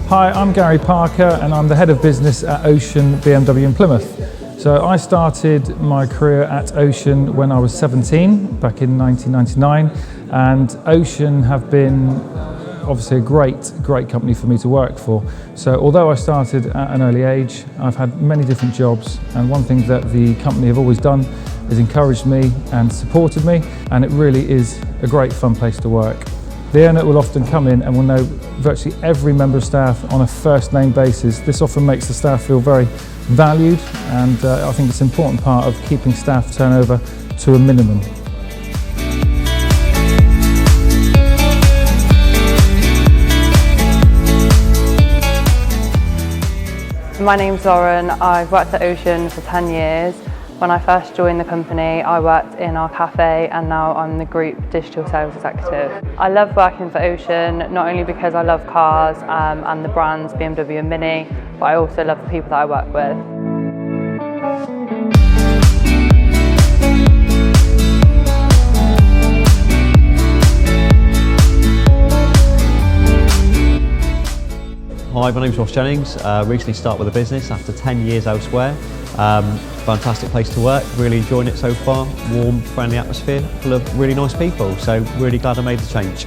Hi, I'm Gary Parker and I'm the Head of Business at Ocean BMW in Plymouth. So I started my career at Ocean when I was 17, back in 1999, and Ocean have been obviously a great company for me to work for. So although I started at an early age, I've had many different jobs, and one thing that the company have always done is encouraged me and supported me, and it really is a great fun place to work. The owner will often come in and will know virtually every member of staff on a first name basis. This often makes the staff feel very valued, and I think it's an important part of keeping staff turnover to a minimum. My name's Lauren. I've worked at Ocean for 10 years. When I first joined the company, I worked in our cafe, and now I'm the Group Digital Sales Executive. I love working for Ocean, not only because I love cars and the brands BMW and MINI, but I also love the people that I work with. Hi, my name's Ross Jennings. Recently started with the business after 10 years elsewhere. Fantastic place to work, really enjoying it so far. Warm, friendly atmosphere, full of really nice people, so really glad I made the change.